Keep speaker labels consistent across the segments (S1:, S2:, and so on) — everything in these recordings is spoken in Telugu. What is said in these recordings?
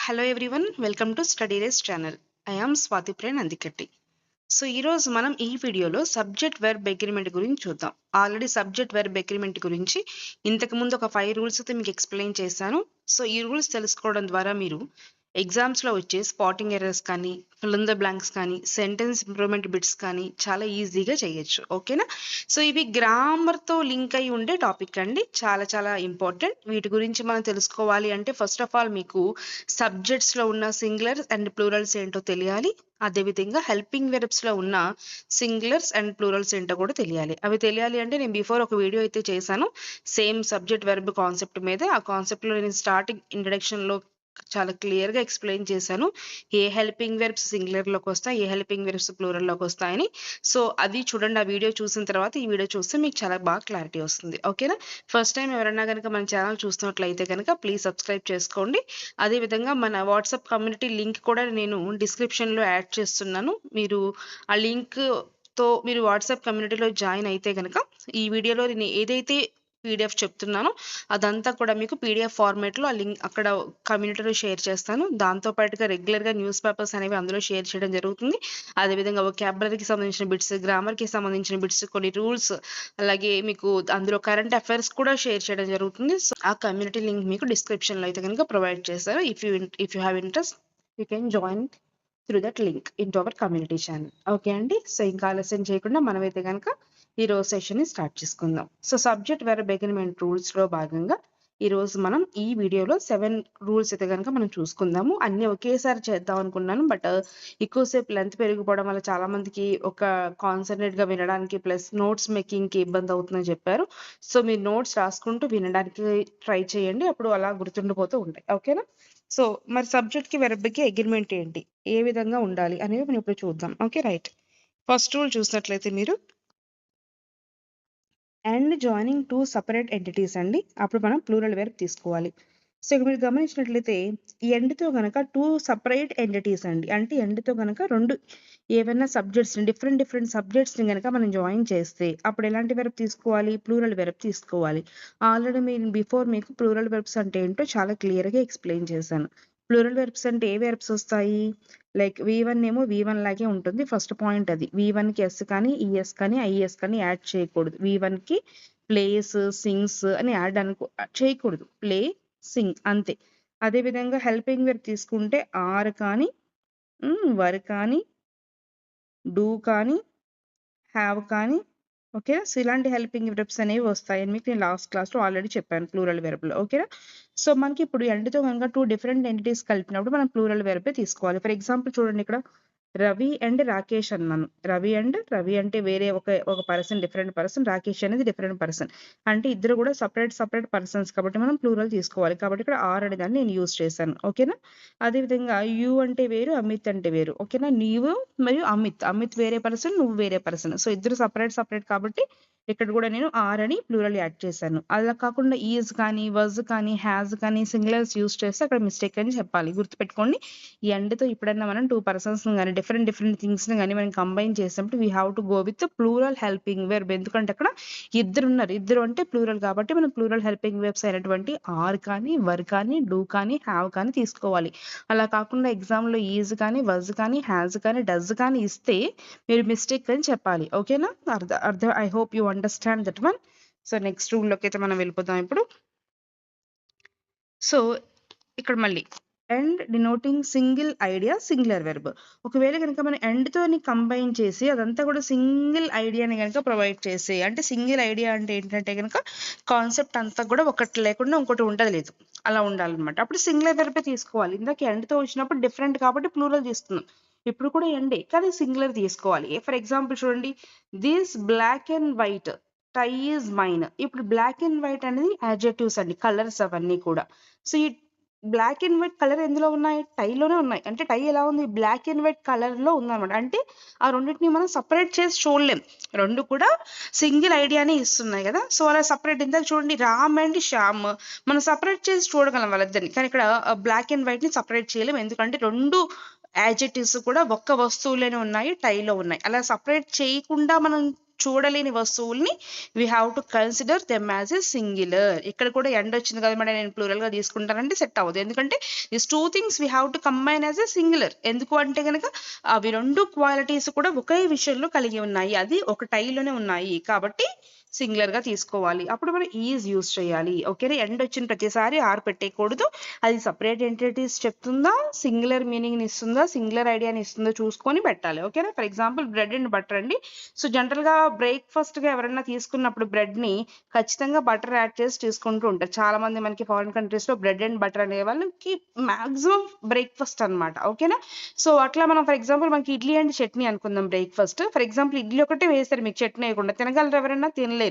S1: Hello everyone, welcome to Study Race channel. I am Swati Priya Nandikatti. So ఈరోజు మనం ఈ వీడియోలో సబ్జెక్ట్ వెర్బ్ అగ్రిమెంట్ గురించి చూద్దాం. ఆల్రెడీ సబ్జెక్ట్ వెర్బ్ అగ్రిమెంట్ గురించి ఇంతకుముందు ఒక 5 రూల్స్ అయితే మీకు ఎక్స్ప్లెయిన్ చేశాను. సో ఈ రూల్స్ తెలుసుకోవడం ద్వారా మీరు ఎగ్జామ్స్లో వచ్చే స్పాటింగ్ ఎర్రర్స్ కానీ ఫిల్ ఇన్ ద బ్లాంక్స్ కానీ సెంటెన్స్ ఇంప్రూవ్మెంట్ బిట్స్ కానీ చాలా ఈజీగా చేయొచ్చు. ఓకేనా? సో ఇవి గ్రామర్తో లింక్ అయి ఉండే టాపిక్ అండి, చాలా చాలా ఇంపార్టెంట్. వీటి గురించి మనం తెలుసుకోవాలి అంటే ఫస్ట్ ఆఫ్ ఆల్ మీకు సబ్జెక్ట్స్లో ఉన్న సింగులర్స్ అండ్ ప్లూరల్స్ ఏంటో తెలియాలి. అదేవిధంగా హెల్పింగ్ వెర్బ్స్లో ఉన్న సింగులర్స్ అండ్ ప్లూరల్స్ ఏంటో కూడా తెలియాలి. అవి తెలియాలి అంటే నేను బిఫోర్ ఒక వీడియో అయితే చేశాను సేమ్ సబ్జెక్ట్ వెర్బ్ కాన్సెప్ట్ మీద. ఆ కాన్సెప్ట్లో నేను స్టార్టింగ్ ఇంట్రడక్షన్లో చాలా క్లియర్గా ఎక్స్ప్లెయిన్ చేశాను ఏ హెల్పింగ్ వెర్బ్స్ సింగులర్లోకి వస్తాయి, ఏ హెల్పింగ్ వెర్బ్స్ ప్లూరల్లోకి వస్తాయని. సో అది చూడండి, ఆ వీడియో చూసిన తర్వాత ఈ వీడియో చూస్తే మీకు చాలా బాగా క్లారిటీ వస్తుంది. ఓకేనా? ఫస్ట్ టైం ఎవరైనా కనుక మన ఛానల్ చూస్తున్నట్లయితే కనుక ప్లీజ్ సబ్స్క్రైబ్ చేసుకోండి. అదేవిధంగా మన వాట్సాప్ కమ్యూనిటీ లింక్ కూడా నేను డిస్క్రిప్షన్లో యాడ్ చేస్తున్నాను. మీరు ఆ లింక్తో మీరు వాట్సాప్ కమ్యూనిటీలో జాయిన్ అయితే కనుక ఈ వీడియోలో నేను ఏదైతే పీడిఎఫ్ చెప్తున్నాను అదంతా కూడా మీకు పీడిఎఫ్ ఫార్మేట్లో ఆ లింక్ అక్కడ కమ్యూనిటీలో షేర్ చేస్తాను. దాంతోపాటుగా రెగ్యులర్గా న్యూస్ పేపర్స్ అనేవి అందులో షేర్ చేయడం జరుగుతుంది. అదేవిధంగా వొకాబులరీకి సంబంధించిన బిట్స్, గ్రామర్కి సంబంధించిన బిట్స్, కొన్ని రూల్స్, అలాగే మీకు అందులో కరెంట్ అఫైర్స్ కూడా షేర్ చేయడం జరుగుతుంది. సో ఆ కమ్యూనిటీ లింక్ మీకు డిస్క్రిప్షన్లో అయితే కనుక ప్రొవైడ్ చేస్తారు. If you have interest you can join through that link in to our community channel. Okay అండి? సో ఇంకా ఆలస్యం చేయకుండా మనమైతే కనుక ఈ రోజు సెషన్ని స్టార్ట్ చేసుకుందాం. సో సబ్జెక్ట్ వెర్బ్ అగ్రిమెంట్ రూల్స్లో భాగంగా ఈరోజు మనం ఈ వీడియోలో 7 రూల్స్ అయితే కనుక మనం చూసుకుందాము. అన్నీ ఒకేసారి చేద్దాం అనుకున్నాను, బట్ ఎక్కువసేపు లెంత్ పెరిగిపోవడం వల్ల చాలా మందికి ఒక కాన్సన్ట్రేట్గా వినడానికి ప్లస్ నోట్స్ మేకింగ్కి ఇబ్బంది అవుతుందని చెప్పారు. సో మీరు నోట్స్ రాసుకుంటూ వినడానికి ట్రై చేయండి, అప్పుడు అలా గుర్తుండిపోతూ ఉంటాయి. ఓకేనా? సో మరి సబ్జెక్ట్కి వెర్బ్కి అగ్రిమెంట్ ఏంటి, ఏ విధంగా ఉండాలి అనేవి మనం ఇప్పుడు చూద్దాం. Okay, right. ఫస్ట్ రూల్ చూసినట్లయితే మీరు and joining two separate entities అండి, అప్పుడు మనం ప్లూరల్ వెర్బ్ తీసుకోవాలి. సో ఇక్కడ మీరు గమనించినట్లయితే ఈ ఎండ్తో కనుక 2 సపరేట్ ఎంటిటీస్ అండి, అంటే ఎండ్తో కనుక 2 ఏవైనా సబ్జెక్ట్స్ని డిఫరెంట్ సబ్జెక్ట్స్ని కనుక మనం జాయిన్ చేస్తే అప్పుడు ఎలాంటి వెర్బ్ తీసుకోవాలి? ప్లూరల్ వెర్బ్ తీసుకోవాలి. ఆల్రెడీ నేను బిఫోర్ మీకు ప్లూరల్ వెర్బ్స్ అంటే ఏంటో చాలా క్లియర్గా ఎక్స్ప్లెయిన్ చేశాను. ప్లూరల్ వెర్బ్స్ అంటే ఏ వెర్బ్స్ వస్తాయి? లైక్ V1 ఏమో V1 లాగే ఉంటుంది. ఫస్ట్ పాయింట్ అది. V1కి ఎస్ కానీ ఈఎస్ కానీ ఐఎస్ కానీ యాడ్ చేయకూడదు. V1కి ప్లేస్, సింగ్స్ అని యాడ్ చేయకూడదు. ప్లే, సింగ్ అంతే. అదేవిధంగా హెల్పింగ్ వెర్బ్ తీసుకుంటే ఆర్ కానీ, వర్ కానీ, డూ కానీ, హ్యావ్ కానీ. ఓకేనా? సో ఇలాంటి హెల్పింగ్ వెర్బ్స్ అనేవి వస్తాయని మీకు నేను లాస్ట్ క్లాస్లో ఆల్రెడీ చెప్పాను ప్లూరల్ వెర్బ్లో. ఓకేనా? సో మనకి ఇప్పుడు ఎండ్తో కనుక 2 డిఫరెంట్ ఎంటిటీస్ కలిపినప్పుడు మనం ప్లూరల్ వెర్బే తీసుకోవాలి. ఫర్ ఎగ్జాంపుల్ చూడండి, ఇక్కడ రవి అండ్ రాకేష్ అన్నాను. రవి అంటే వేరే ఒక పర్సన్, డిఫరెంట్ పర్సన్. రాకేష్ అనేది డిఫరెంట్ పర్సన్. అంటే ఇద్దరు కూడా సపరేట్ పర్సన్స్ కాబట్టి మనం ప్లూరల్ తీసుకోవాలి. కాబట్టి ఇక్కడ ఆర్ అనే దాన్ని నేను యూజ్ చేశాను. ఓకేనా? అదేవిధంగా యు అంటే వేరు, అమిత్ అంటే వేరు. ఓకేనా? నీవు మరియు అమిత్ వేరే పర్సన్, నువ్వు వేరే పర్సన్. సో ఇద్దరు సపరేట్ కాబట్టి ఇక్కడ కూడా నేను ఆర్ అని ప్లూరల్ యాడ్ చేశాను. అలా కాకుండా ఈజ్ కానీ, వజ్ కానీ, హ్యాజ్ కానీ సింగులర్స్ యూజ్ చేస్తే అక్కడ మిస్టేక్ అని చెప్పాలి. గుర్తుపెట్టుకోండి, ఈ ఎండ్తో ఎప్పుడైనా మనం 2 పర్సన్స్ కానీ డిఫరెంట్ థింగ్స్ని కానీ మనం కంబైన్ చేసినప్పుడు we have to go with plural helping verb. ఎందుకంటే అక్కడ ఇద్దరు అంటే ప్లూరల్ కాబట్టి మనం ప్లూరల్ హెల్పింగ్ వెర్బ్స్ అయినటువంటి ఆర్ కానీ, వర్ కానీ, డూ కానీ, హ్యావ్ కానీ తీసుకోవాలి. అలా కాకుండా ఎగ్జామ్లో ఈజ్ కానీ, వజ్ కానీ, హ్యాజ్ కానీ, డజ్ కానీ ఇస్తే మీరు మిస్టేక్ అని చెప్పాలి. ఓకేనా? I hope you understand that one. So next రూల్లోకి అయితే మనం వెళ్ళిపోతాం ఇప్పుడు. సో ఇక్కడ మళ్ళీ and denoting single idea singular verb. ఒకవేళ కనుక మనం ఎండ్తో కంబైన్ చేసి అదంతా కూడా సింగిల్ ఐడియాని కనుక ప్రొవైడ్ చేసి, అంటే సింగిల్ ఐడియా అంటే ఏంటంటే కనుక కాన్సెప్ట్ అంతా కూడా ఒకటి లేకుండా ఇంకోటి ఉండదు, లేదు, అలా ఉండాలన్నమాట. అప్పుడు సింగులర్ వెర్బే తీసుకోవాలి. ఇందాక ఎండ్తో వచ్చినప్పుడు డిఫరెంట్ కాబట్టి ప్లూరల్ తీసుకున్నాం. ఇప్పుడు కూడా ఎండే కానీ సింగులర్ తీసుకోవాలి. ఫర్ ఎగ్జాంపుల్ చూడండి, this black and white tie is mine. ఇప్పుడు బ్లాక్ అండ్ వైట్ అనేది యాడ్జెక్టివ్స్ అండి, కలర్స్ అవన్నీ కూడా. సో ఈ బ్లాక్ అండ్ వైట్ కలర్ ఎందులో ఉన్నాయి? టైలోనే ఉన్నాయి. అంటే టై ఎలా ఉంది? బ్లాక్ అండ్ వైట్ కలర్లో ఉందన్నమాట. అంటే ఆ రెండింటిని మనం సపరేట్ చేసి చూడలేం, రెండు కూడా సింగిల్ ఐడియానే ఇస్తున్నాయి కదా. సో అలా సపరేట్. ఇందాక చూడండి, రామ్ అండ్ శ్యామ్ మనం సపరేట్ చేసి చూడగలం వాళ్ళిద్దరిని, కానీ ఇక్కడ బ్లాక్ అండ్ వైట్ని సపరేట్ చేయలేం. ఎందుకంటే రెండు యాడ్జెక్టివ్స్ కూడా ఒక్క వస్తువులోనే ఉన్నాయి, టైలో ఉన్నాయి. అలా సపరేట్ చేయకుండా మనం చూడలేని వస్తువుల్ని we have to consider them as a singular. ఇక్కడ కూడా ఎండ్ వచ్చింది కదా మేడం నేను ప్లూరల్ గా తీసుకుంటానంటే సెట్ అవ్వదు. ఎందుకంటే this two things we have to combine as a singular. ఎందుకు అంటే కనుక అవి రెండు క్వాలిటీస్ కూడా ఒకే విషయంలో కలిగి ఉన్నాయి, అది ఒక టైలోనే ఉన్నాయి కాబట్టి సింగులర్ గా తీసుకోవాలి. అప్పుడు మనం ఈజ్ యూజ్ చేయాలి. ఓకేనా, ఎండ్ వచ్చిన ప్రతిసారి ఆర్ పెట్టేయకూడదు. అది సపరేట్ ఎంటిటీస్ చెప్తుందా, సింగులర్ మీనింగ్ ఇస్తుందా, సింగులర్ ఐడియాని ఇస్తుందో చూసుకొని పెట్టాలి. ఓకేనా, for example bread and butter అండి. సో జనరల్ గా బ్రేక్ఫాస్ట్ గా ఎవరైనా తీసుకున్నప్పుడు బ్రెడ్ ని ఖచ్చితంగా బటర్ యాడ్ చేసి తీసుకుంటూ ఉంటారు. చాలా మంది మనకి ఫారిన్ కంట్రీస్ లో బ్రెడ్ అండ్ బటర్ అనే వాళ్ళకి మాక్సిమం బ్రేక్ఫాస్ట్ అనమాట. ఓకేనా, సో అట్లా మనం ఫర్ ఎగ్జాంపుల్ మనకి ఇడ్లీ అండ్ చట్నీ అనుకుందాం బ్రేక్ఫాస్ట్. ఫర్ ఎగ్జాంపుల్ ఇడ్లీ ఒకటే వేస్తారు, మీకు చట్నీ వేయకుండా తినగలరు ఎవరైనా? తినలేరు.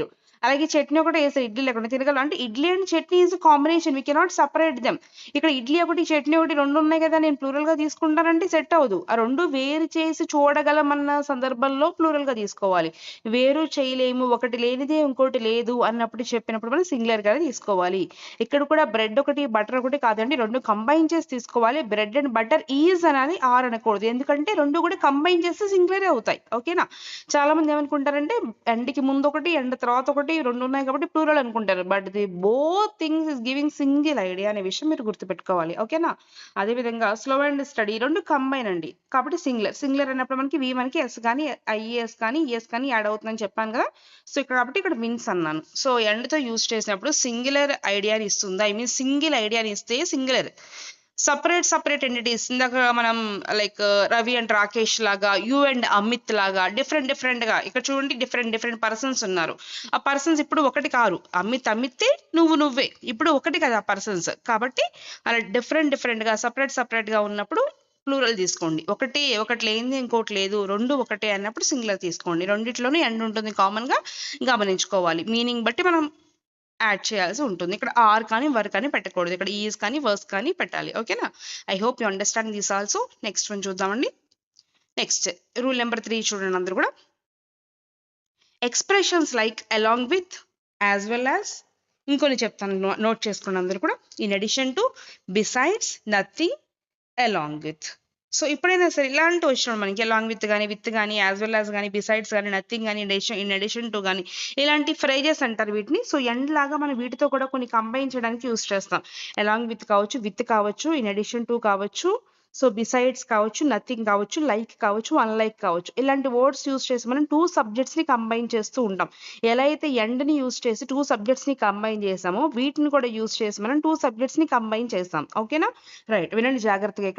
S1: అలాగే చట్నీ ఒకటే వేస్తారు, ఇడ్లీ లేకుండా తినగలరు. అంటే idli and chutney is combination, we cannot separate them. ఇక్కడ ఇడ్లీ ఒకటి చట్నీ ఒకటి రెండు ఉన్నాయి కదా నేను ప్లూరల్ గా తీసుకుంటానంటే సెట్ అవ్వదు. ఆ రెండు వేరు చేసి చూడగలమన్న సందర్భంలో ప్లూరల్ గా తీసుకోవాలి. వేరు చేయలేము, ఒకటి లేనిదే ఇంకోటి లేదు అన్నప్పుడు చెప్పినప్పుడు మనం సింగులర్ గా తీసుకోవాలి. ఇక్కడ కూడా బ్రెడ్ ఒకటి బటర్ ఒకటి కాదండి, రెండు కంబైన్ చేసి తీసుకోవాలి. బ్రెడ్ అండ్ బటర్ ఈజ్ అనాలి, ఆర్ అనకూడదు. ఎందుకంటే రెండు కూడా కంబైన్ చేస్తే సింగులర్ అవుతాయి. ఓకేనా, చాలా మంది ఏమనుకుంటారంటే ఎండ్కి ముందు ఒకటి ఎండ్ తర్వాత ఒకటి రెండు ఉన్నాయి కాబట్టి ప్లూరల్ అనుకుంటారు. But the both things is giving single idea అనే విషయం మీరు గుర్తుపెట్టుకోవాలి. ఓకేనా, అదే విధంగా స్లో అండ్ స్టడీ రెండు కంబైన్ అండి కాబట్టి సింగులర్. సింగులర్ అన్నప్పుడు మనకి ఎస్ కానీ ఐఎస్ కానీ ఈఎస్ కానీ యాడ్ అవుతుందని చెప్పాను కదా. సో ఇక్కడ కాబట్టి ఇక్కడ మీన్స్ అన్నాను. సో ఎండ్ తో యూజ్ చేసినప్పుడు సింగులర్ ఐడియాని ఇస్తుంది, ఐ మీన్ సింగిల్ ఐడియాని ఇస్తే సింగులర్. సపరేట్ ఎంటిటీస్ ఇందాక మనం లైక్ రవి అండ్ రాకేష్ లాగా, యు అండ్ అమిత్ లాగా డిఫరెంట్ గా ఇక్కడ చూడండి డిఫరెంట్ పర్సన్స్ ఉన్నారు. ఆ పర్సన్స్ ఇప్పుడు ఒకటి కారు, అమితే నువ్వే ఇప్పుడు ఒకటి కదా ఆ పర్సన్స్. కాబట్టి అలా డిఫరెంట్ గా సపరేట్ గా ఉన్నప్పుడు ప్లూరల్ తీసుకోండి. ఒకటి లేనిది ఇంకోటి లేదు, రెండు ఒకటే అన్నప్పుడు సింగులర్ తీసుకోండి. రెండిట్లోనే ఎండ్ ఉంటుంది కామన్ గా గమనించుకోవాలి. మీనింగ్ బట్టి మనం యాడ్ చేయాల్సి ఉంటుంది. ఇక్కడ ఆర్ కానీ వర్ కానీ పెట్టకూడదు, ఇక్కడ ఈజ్ కానీ వర్స్ కానీ పెట్టాలి. ఓకేనా, I hope you understand this also. Next one చూద్దామండి. నెక్స్ట్ రూల్ నెంబర్ 3 చూడండి అందరూ కూడా. Expressions like along with, as well as, ఇంకొన్ని చెప్తాను నోట్ చేసుకోండి అందరూ కూడా. In addition to, besides, nothing, along with. So ఎప్పుడైనా సరే ఇలాంటి వచ్చినప్పుడు మనకి అలాంగ్ విత్ కానీ యాజ్ వెల్ యాజ్ కానీ బిసైడ్స్ కానీ నథింగ్ కానీ ఇన్ అడిషన్ టు కానీ ఇలాంటి ఫ్రేజెస్ అంటారు వీటిని. సో ఎండ్ లాగా మనం వీటితో కూడా కొన్ని కంబైన్ చేయడానికి యూస్ చేస్తాం. అలాంగ్ విత్ కావచ్చు, ఇన్ అడిషన్ టు కావచ్చు, సో బిసైడ్స్ కావచ్చు, నథింగ్ కావచ్చు, లైక్ కావచ్చు, అన్లైక్ కావచ్చు. ఇలాంటి వర్డ్స్ యూస్ చేసి మనం టూ సబ్జెక్ట్స్ ని కంబైన్ చేస్తూ ఉంటాం. ఎలా అయితే ఎండ్ ని యూస్ చేసి టూ సబ్జెక్ట్స్ ని కంబైన్ చేసామో వీటిని కూడా యూస్ చేసి మనం టూ సబ్జెక్ట్స్ ని కంబైన్ చేస్తాం. ఓకేనా, రైట్, వినండి జాగ్రత్తగా.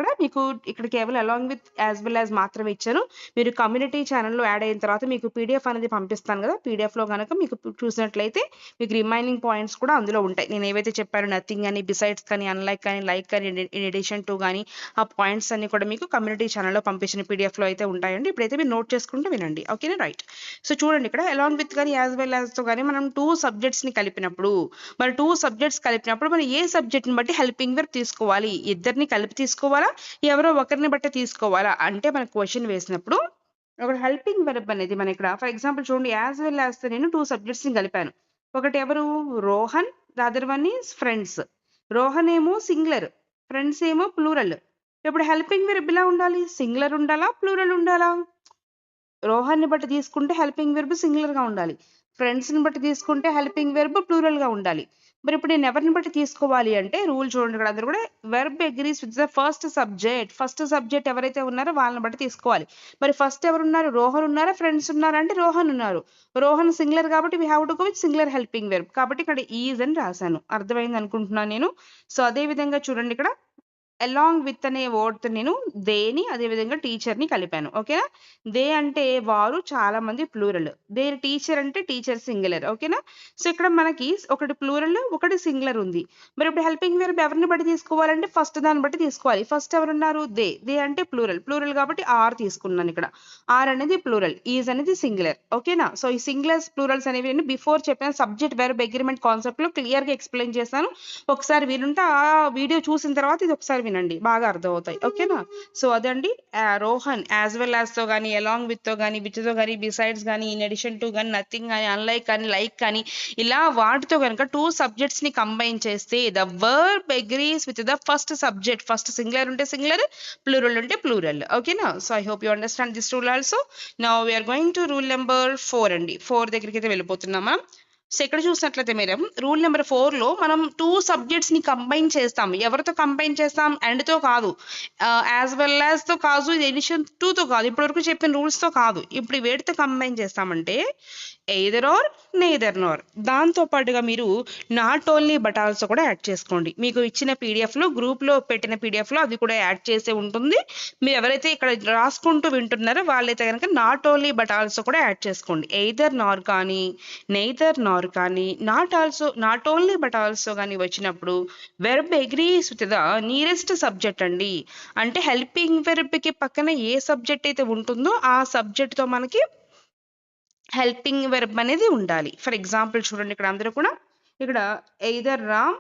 S1: ఇక్కడ కేవలం along with as well as మాత్రమే ఇచ్చాను. మీరు కమ్యూనిటీ ఛానల్లో యాడ్ అయిన తర్వాత మీకు పీడిఎఫ్ అనేది పంపిస్తాను కదా, పీడిఎఫ్ లో కనుక మీకు చూసినట్లయితే మీకు రిమైనింగ్ పాయింట్స్ కూడా అందులో ఉంటాయి. నేను ఏవైతే చెప్పాను నథింగ్ అని, బిసైడ్స్ కానీ, అన్లైక్ కానీ, లైక్ కానీ, ఇన్ అడిషన్ టు కానీ, ఆ పాయింట్స్ అన్ని కూడా మీకు కమ్యూనిటీ ఛానల్లో పంపించిన పీడిఎఫ్ లో అయితే ఉంటాయండి. ఇప్పుడైతే మీరు నోట్ చేసుకుంటూ వినండి. ఓకేనా, రైట్. సో చూడండి ఇక్కడ అలాంగ్ విత్ కానీ యాజ్ వెల్ యాజ్ తో కానీ మనం టూ సబ్జెక్ట్స్ ని కలిపినప్పుడు మనం ఏ సబ్జెక్ట్ ని బట్టి హెల్పింగ్ వెర్బ్ తీసుకోవాలి? ఇద్దరిని కలిపి తీసుకోవాలా, ఎవరో ఒకరిని బట్టి తీసుకోవాలా అంటే మనకు క్వశ్చన్ వేసినప్పుడు ఒక హెల్పింగ్ వెర్బ్ అనేది మన ఇక్కడ ఫర్ ఎగ్జాంపుల్ చూడండి యాజ్ వెల్ యాజ్ తో నేను టూ సబ్జెక్ట్స్ ని కలిపాను. ఒకటి ఎవరు? Rohan, the other one is friends. Rohan ఏమో సింగులర్, ఫ్రెండ్స్ ఏమో ప్లూరల్. ఇప్పుడు హెల్పింగ్ వెర్బ్ ఇలా ఉండాలి, సింగులర్ ఉండాలా ప్లూరల్ ఉండాలా? రోహన్ ని బట్టి తీసుకుంటే హెల్పింగ్ వెర్బ్ సింగులర్ గా ఉండాలి, ఫ్రెండ్స్ ని బట్టి తీసుకుంటే హెల్పింగ్ వెర్బ్ ప్లూరల్ గా ఉండాలి. మరి ఇప్పుడు నేను ఎవరిని బట్టి తీసుకోవాలి అంటే రూల్ చూడండి ఇక్కడ అందరూ కూడా verb agrees with the first subject ఎవరైతే ఉన్నారో వాళ్ళని బట్టి తీసుకోవాలి. మరి ఫస్ట్ ఎవరు ఉన్నారు? రోహన్ ఉన్నారా, ఫ్రెండ్స్ ఉన్నారా అంటే రోహన్ ఉన్నారు. రోహన్ సింగులర్ కాబట్టి we have to go with singular helping verb, కాబట్టి ఇక్కడ ఈజ్ అని రాశాను. అర్థమైంది అనుకుంటున్నాను నేను. సో అదే విధంగా చూడండి ఇక్కడ అలాంగ్ విత్ అనే వర్డ్ నేను దేని అదే విధంగా టీచర్ ని కలిపాను. ఓకేనా, దే అంటే వారు చాలా మంది ప్లూరల్, దే టీచర్ అంటే టీచర్ సింగులర్. ఓకేనా, సో ఇక్కడ మనకి ఒకటి ప్లూరల్ ఒకటి సింగులర్ ఉంది. మరి ఇప్పుడు హెల్పింగ్ వెర్బ్ ఎవరిని బట్టి తీసుకోవాలంటే ఫస్ట్ దాన్ని బట్టి తీసుకోవాలి. ఫస్ట్ ఎవరున్నారు? దే అంటే ప్లూరల్ కాబట్టి ఆర్ తీసుకున్నాను. ఇక్కడ ఆర్ అనేది ప్లూరల్, ఈజ్ అనేది సింగులర్. ఓకేనా, సో ఈ సింగులర్స్ ప్లూరల్స్ అనేవి నేను బిఫోర్ చెప్పిన సబ్జెక్ట్ వెర్బ్ అగ్రిమెంట్ కాన్సెప్ట్ లో క్లియర్ గా ఎక్స్ప్లెయిన్ చేశాను. ఒకసారి వీలుంటే ఆ వీడియో చూసిన తర్వాత ఇది ఒకసారి వినండి, బాగా అర్థమవుతాయి. ఓకేనా? సో అదండి రోహన్ యాజ్ వెల్ యాజ్ తో కానీ, అలాంగ్ విత్ తో కానీ, విత్ తో కానీ, బిసైడ్స్ కానీ, ఇన్ అడిషన్ టు కానీ, నథింగ్ కానీ, అన్లైక్ కానీ, లైక్ కానీ, ఇలా వాటితో కనుక 2 సబ్జెక్ట్స్ ని కంబైన్ చేస్తే the verb agrees with the first subject. First singular ఉంటే సింగులర్, ప్లూరల్ ఉంటే ప్లూరల్. ఓకేనా? So I hope you understand this rule also. Now we're going to rule number 4 అండి. 4 దగ్గరికి అయితే వెళ్ళిపోతున్నామా? సో ఇక్కడ చూసినట్లయితే మేడం రూల్ నెంబర్ 4లో మనం 2 సబ్జెక్ట్స్ ని కంబైన్ చేస్తాం. ఎవరితో కంబైన్ చేస్తాం? అండ్ తో కాదు, యాజ్ వెల్ యాజ్ తో కాదు, ఇది ఎడిషన్ టు తో కాదు, ఇప్పటివరకు చెప్పిన రూల్స్ తో కాదు. ఇప్పుడు వేటితో కంబైన్ చేస్తామంటే ఎయిదర్ ఆర్, నెయిదర్ నార్. దాంతో పాటుగా మీరు నాట్ ఓన్లీ బట్ ఆల్సో కూడా యాడ్ చేసుకోండి. మీకు ఇచ్చిన పీడిఎఫ్ లో, గ్రూప్ లో పెట్టిన పీడిఎఫ్ లో అది కూడా యాడ్ చేసే ఉంటుంది. మీరు ఎవరైతే ఇక్కడ రాసుకుంటూ వింటున్నారో వాళ్ళైతే కనుక నాట్ ఓన్లీ బట్ ఆల్సో కూడా యాడ్ చేసుకోండి. ఎయిదర్ నార్ కానీ, నెయిదర్ నార్ కానీ, నాట్ ఓన్లీ బట్ ఆల్సో కానీ వచ్చినప్పుడు verb agrees with the nearest subject అండి. అంటే హెల్పింగ్ వెర్బ్ కి పక్కన ఏ సబ్జెక్ట్ అయితే ఉంటుందో ఆ సబ్జెక్ట్ తో మనకి హెల్పింగ్ వెర్బ్ అనేది ఉండాలి. ఫర్ ఎగ్జాంపుల్ చూడండి, ఇక్కడ అందరూ కూడా ఇక్కడ ఎయిదర్ రామ్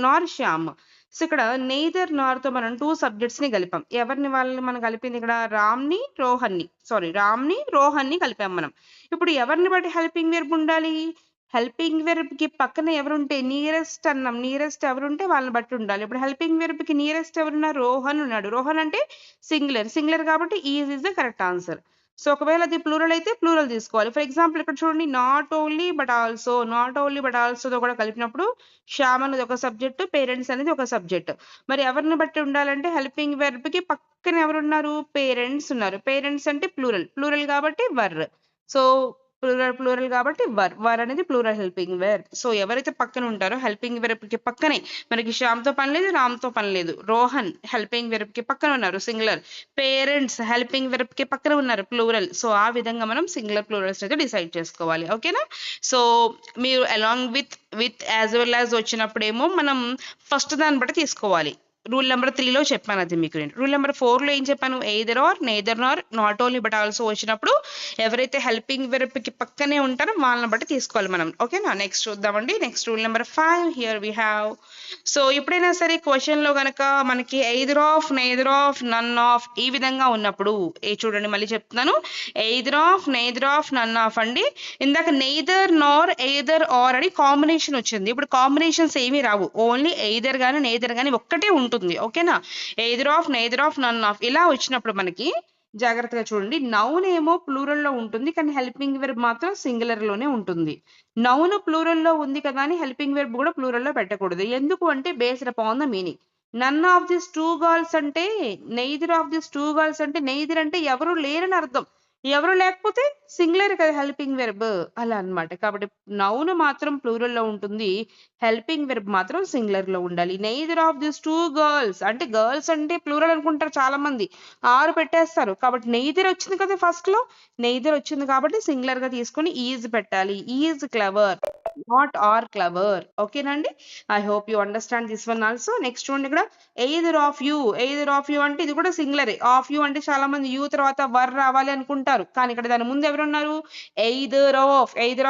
S1: నార్ శ్యామ్. సో ఇక్కడ నెయిదర్ నార్ తో మనం 2 సబ్జెక్ట్స్ ని కలిపాం. ఎవరిని వాళ్ళని మనం కలిపింది ఇక్కడ? రామ్ని రోహన్ని కలిపాం మనం. ఇప్పుడు ఎవరిని బట్టి హెల్పింగ్ వెర్బ్ ఉండాలి? హెల్పింగ్ వెర్బ్ కి పక్కన ఎవరుంటే నియరెస్ట్ అన్నాం. నియరెస్ట్ ఎవరుంటే వాళ్ళని బట్టి ఉండాలి. ఇప్పుడు హెల్పింగ్ వెర్బ్ కి నియరెస్ట్ ఎవరున్నారు? రోహన్ ఉన్నాడు. రోహన్ అంటే సింగులర్ కాబట్టి is is the correct answer. So ఒకవేళ అది ప్లూరల్ అయితే ప్లూరల్ తీసుకోవాలి. ఫర్ ఎగ్జాంపుల్ ఇక్కడ చూడండి, నాట్ ఓన్లీ బట్ ఆల్సో తో కూడా కలిపినప్పుడు శ్యామ్ అనేది ఒక సబ్జెక్ట్, పేరెంట్స్ అనేది ఒక సబ్జెక్ట్. మరి ఎవరిని బట్టి ఉండాలంటే హెల్పింగ్ వెర్బ్ కి పక్కన ఎవరున్నారు? పేరెంట్స్ ఉన్నారు. పేరెంట్స్ అంటే ప్లూరల్ కాబట్టి వర్. సో ప్లూరల్ కాబట్టి వర్ అనేది ప్లూరల్ హెల్పింగ్ వెర్బ్. సో ఎవరైతే పక్కన ఉంటారో హెల్పింగ్ వెర్బ్ కి పక్కనే, మనకి శ్యామ్ తో పని లేదు, రామ్ తో పని లేదు. రోహన్ హెల్పింగ్ వెర్బ్ కి పక్కన ఉన్నారు, సింగులర్. పేరెంట్స్ హెల్పింగ్ వెర్బ్ కి పక్కన ఉన్నారు, ప్లూరల్. సో ఆ విధంగా మనం సింగులర్ ప్లూరల్స్ అయితే డిసైడ్ చేసుకోవాలి. ఓకేనా? సో మీరు along with as well as వచ్చినప్పుడేమో మనం ఫస్ట్ దాన్ని బట్టి తీసుకోవాలి. రూల్ నెంబర్ 3లో చెప్పాను అది మీకు. నేను రూల్ నెంబర్ 4లో ఏం చెప్పాను? Either are, neither Nar, not only but also వచ్చినప్పుడు ఎవరైతే హెల్పింగ్ వెర్బ్ కి పక్కనే ఉంటారో వాళ్ళని బట్టి తీసుకోవాలి మనం. ఓకేనా? నెక్స్ట్ చూద్దామండి. Next rule number 5 here we have. So ఎప్పుడైనా సరే క్వశ్చన్ లో గనక మనకి either of, neither of, none of ఈ విధంగా ఉన్నప్పుడు చూడండి, మళ్ళీ చెప్తున్నాను, either of, neither of, none of అండి. ఇందాక నెయిదర్ నార్, ఎయిదర్ ఆర్ అని కాంబినేషన్ వచ్చింది. ఇప్పుడు కాంబినేషన్స్ ఏమీ రావు, ఓన్లీ ఎయిదర్ గానీ నెయిదర్ గానీ ఒక్కటే ఉంటుంది. ఓకేనా? Either of, neither of, none of ఇలా వచ్చినప్పుడు మనకి జాగ్రత్తగా చూడండి, నౌన్ ఏమో ప్లూరల్ లో ఉంటుంది కానీ హెల్పింగ్ వెర్బ్ మాత్రం సింగులర్ లోనే ఉంటుంది. నౌన్ ప్లూరల్ లో ఉంది కదా అని హెల్పింగ్ వెర్బ్ కూడా ప్లూరల్ లో పెట్టకూడదు. ఎందుకు అంటే based upon the meaning. None of this 2 girls అంటే, నెయిదర్ ఆఫ్ దిస్ 2 గర్ల్స్ అంటే, నెయిదర్ అంటే ఎవరు లేరని అర్థం. ఎవరు లేకపోతే సింగులర్ కదా హెల్పింగ్ వెర్బ్, అలా అన్నమాట. కాబట్టి నౌన్ మాత్రం ప్లూరల్ లో ఉంటుంది, హెల్పింగ్ వెర్బ్ మాత్రం సింగులర్ లో ఉండాలి. నెయిదర్ ఆఫ్ దిస్ 2 గర్ల్స్ అంటే, గర్ల్స్ అంటే ప్లూరల్ అనుకుంటారు చాలా మంది, ఆరు పెట్టేస్తారు. కాబట్టి నెయిదర్ వచ్చింది కదా ఫస్ట్ లో, నెయిదర్ వచ్చింది కాబట్టి సింగులర్ గా తీసుకొని ఈజ్ పెట్టాలి. Is clever, not are clever. ఓకేనండి? I hope you understand this one also. Next చూడండి, ఇక్కడ ఎయిదర్ ఆఫ్ యూ అంటే ఇది కూడా సింగులరే. ఆఫ్ యూ అంటే చాలా మంది యూ తర్వాత వర్ రావాలి అనుకుంటారు, కానీ ఇక్కడ దాని ముందు ఎవరున్నారు? ఎయిదర్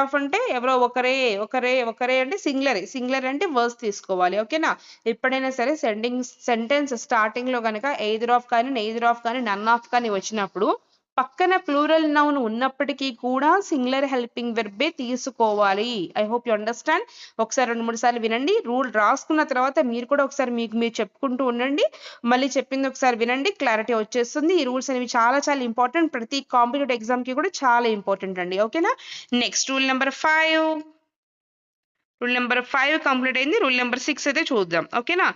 S1: ఆఫ్ అంటే ఎవరో ఒకరే అంటే సింగులర్ అంటే వర్స్ తీసుకోవాలి. ఓకేనా? ఎప్పుడైనా సరే సెంటెన్స్ స్టార్టింగ్ లో కనుక ఎయిదర్ ఆఫ్ కానీ, నెయిదర్ ఆఫ్ కానీ, నన్ ఆఫ్ కానీ వచ్చినప్పుడు పక్కన ప్లూరల్ నౌన్ ఉన్నప్పటికీ కూడా సింగులర్ హెల్పింగ్ వెర్బే తీసుకోవాలి. I hope you understand. ఒకసారి 2-3 సార్లు వినండి. రూల్ రాసుకున్న తర్వాత మీరు కూడా ఒకసారి మీరు చెప్పుకుంటూ ఉండండి. మళ్ళీ చెప్పింది ఒకసారి వినండి, క్లారిటీ వచ్చేస్తుంది. ఈ రూల్స్ అనేవి చాలా చాలా ఇంపార్టెంట్, ప్రతి కాంపిటేటివ్ ఎగ్జామ్ కి కూడా చాలా ఇంపార్టెంట్ అండి. ఓకేనా? నెక్స్ట్ రూల్ నెంబర్ 5 కంప్లీట్ అయింది. రూల్ నెంబర్ 6 అయితే చూద్దాం. ఓకేనా?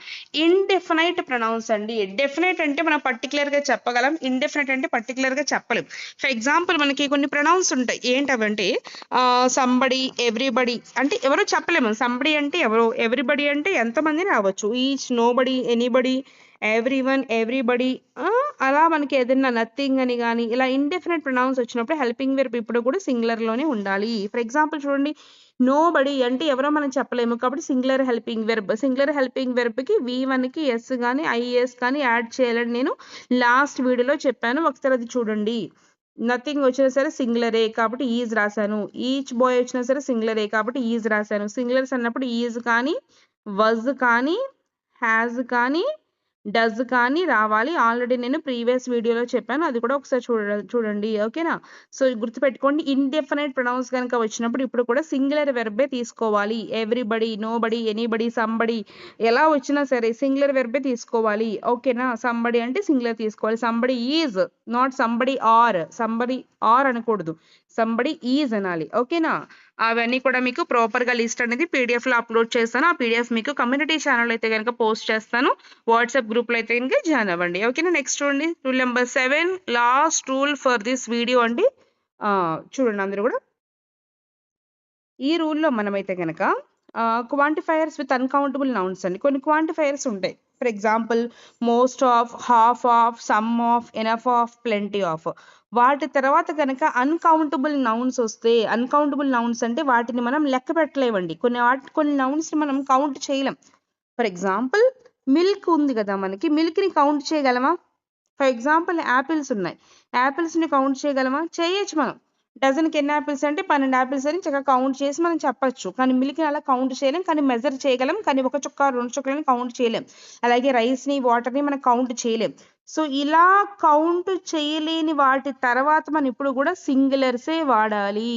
S1: ఇండెఫినైట్ ప్రొనౌన్స్ అండి. డెఫినైట్ అంటే మనం పర్టికులర్ గా చెప్పగలం, ఇండెఫినైట్ అంటే పర్టికులర్ గా చెప్పలేం. ఫర్ ఎగ్జాంపుల్ మనకి కొన్ని ప్రొనౌన్స్ ఉంటాయి. ఏంటవంటే సంబడి, ఎవ్రీబడి అంటే ఎవరో చెప్పలేము. సంబడి అంటే ఎవరో, ఎవ్రీబడి అంటే ఎంతమంది రావచ్చు, each, nobody, anybody, everyone, everybody, అలా మనకి ఏదైనా నథింగ్ అని కానీ ఇలా ఇండెఫినైట్ ప్రొనౌన్స్ వచ్చినప్పుడు హెల్పింగ్ వెర్బ్ ఇప్పుడు కూడా సింగులర్ లోనే ఉండాలి. ఫర్ ఎగ్జాంపుల్ చూడండి, నోబడి అంటే ఎవరో మనం చెప్పలేము కాబట్టి సింగులర్ హెల్పింగ్ వెర్బ్ కి V1 కి ఎస్ కానీ ఐఎస్ కానీ యాడ్ చేయాలని నేను లాస్ట్ వీడియోలో చెప్పాను, ఒకసారి అది చూడండి. నథింగ్ వచ్చినా సరే సింగులరే కాబట్టి ఈజ్ రాశాను. ఈచ్ బాయ్ వచ్చినా సరే సింగులరే కాబట్టి ఈజ్ రాశాను. సింగులర్స్ అన్నప్పుడు ఈజ్ కానీ వజ్ కానీ హ్యాజ్ కానీ డస్ కానీ రావాలి. ఆల్రెడీ నేను ప్రీవియస్ వీడియోలో చెప్పాను, అది కూడా ఒకసారి చూడండి. ఓకేనా? సో గుర్తుపెట్టుకోండి, ఇండెఫినైట్ ప్రొనౌన్స్ కనుక వచ్చినప్పుడు ఇప్పుడు కూడా సింగులర్ వెర్బే తీసుకోవాలి. ఎవ్రీబడి, నోబడి, ఎనీబడి, సంబడి ఎలా వచ్చినా సరే సింగులర్ వెర్బే తీసుకోవాలి. ఓకేనా? సంబడి అంటే సింగులర్ తీసుకోవాలి. Somebody is, not somebody are. Somebody are అనకూడదు, సంబడి ఈజ్ అనాలి. ఓకేనా? అవన్నీ కూడా మీకు ప్రాపర్గా లిస్ట్ అనేది పీడిఎఫ్లో అప్లోడ్ చేస్తాను. ఆ పీడిఎఫ్ మీకు కమ్యూనిటీ ఛానల్ అయితే కనుక పోస్ట్ చేస్తాను. వాట్సాప్ గ్రూప్లో అయితే కనుక జాయిన్ అవ్వండి. ఓకేనా? నెక్స్ట్ చూడండి, rule number 7, last rule for this video అండి. చూడండి అందరూ కూడా. ఈ రూల్లో మనమైతే కనుక క్వాంటిఫైయర్స్ విత్ అన్కౌంటబుల్ నౌన్స్ అండి. కొన్ని క్వాంటిఫైయర్స్ ఉంటాయి. For example most of, half of, some of, enough of, plenty of. వాటి తర్వాత కనుక అన్కౌంటబుల్ నౌన్స్ వస్తే, అన్కౌంటబుల్ నౌన్స్ అంటే వాటిని మనం లెక్క పెట్టలేమండి. కొన్ని నౌన్స్ని మనం కౌంట్ చేయలేం. ఫర్ ఎగ్జాంపుల్ మిల్క్ ఉంది కదా, మనకి మిల్క్ని కౌంట్ చేయగలమా? ఫర్ ఎగ్జాంపుల్ యాపిల్స్ ఉన్నాయి, యాపిల్స్ని కౌంట్ చేయగలమా? చేయొచ్చు మనం. డజన్కి ఎన్ని యాపిల్స్ అంటే 12 యాపిల్స్ అని చక్కగా కౌంట్ చేసి మనం చెప్పచ్చు. కానీ మిల్క్ని అలా కౌంట్ చేయలేం, కానీ మెజర్ చేయగలం. కానీ ఒక చుక్క 2 చుక్కలని కౌంట్ చేయలేం. అలాగే రైస్ని, వాటర్ని మనం కౌంట్ చేయలేం. సో ఇలా కౌంట్ చేయలేని వాటి తర్వాత మనం ఇప్పుడు కూడా సింగులర్సే వాడాలి.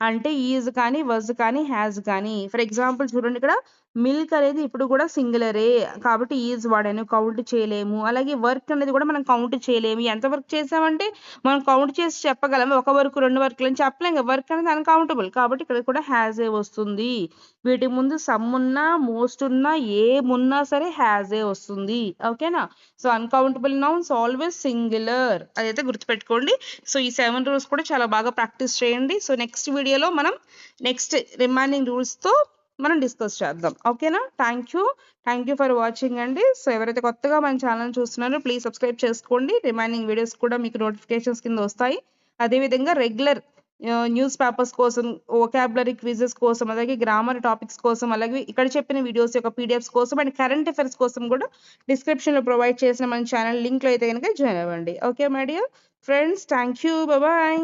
S1: అంటే ఈజ్ కానీ, వజ్ కానీ, హ్యాజ్ కానీ. ఫర్ ఎగ్జాంపుల్ చూడండి, ఇక్కడ మిల్క్ అనేది ఇప్పుడు కూడా సింగులరే కాబట్టి ఈజ్ వాడాను, కౌంట్ చేయలేము. అలాగే వర్క్ అనేది కూడా మనం కౌంట్ చేయలేము. ఎంత వర్క్ చేసామంటే మనం కౌంట్ చేసి చెప్పగలం. ఒక వర్క్, 2 వర్క్లు అని చెప్పలేం. వర్క్ అనేది అన్కౌంటబుల్ కాబట్టి ఇక్కడ కూడా హ్యాజ్ ఏ వస్తుంది. వీటి ముందు సమ్ ఉన్నా, మోస్ట్ ఉన్నా, ఏమున్నా సరే హ్యాజ్ ఏ వస్తుంది. ఓకేనా? So uncountable nouns always singular, అదైతే గుర్తుపెట్టుకోండి. సో ఈ 7 రూల్స్ కూడా చాలా బాగా ప్రాక్టీస్ చేయండి. సో నెక్స్ట్ వీడియోలో మనం నెక్స్ట్ రిమైనింగ్ రూల్స్తో మనం డిస్కస్ చేద్దాం. ఓకేనా? థ్యాంక్ యూ ఫర్ వాచింగ్ అండి. సో ఎవరైతే కొత్తగా మన ఛానల్ చూస్తున్నారో ప్లీజ్ సబ్స్క్రైబ్ చేసుకోండి. రిమైనింగ్ వీడియోస్ కూడా మీకు నోటిఫికేషన్స్ కింద వస్తాయి. అదేవిధంగా రెగ్యులర్ న్యూస్ పేపర్స్ కోసం, వొకాబులరీ క్విజెస్ కోసం, అలాగే గ్రామర్ టాపిక్స్ కోసం, అలాగే ఇక్కడ చెప్పిన వీడియోస్ యొక్క పీడిఎఫ్స్ కోసం అండ్ కరెంట్ అఫైర్స్ కోసం కూడా డిస్క్రిప్షన్లో ప్రొవైడ్ చేసిన మన ఛానల్ లింక్లో అయితే కనుక జాయిన్ అవ్వండి. Okay my dear friends, thank you, bye.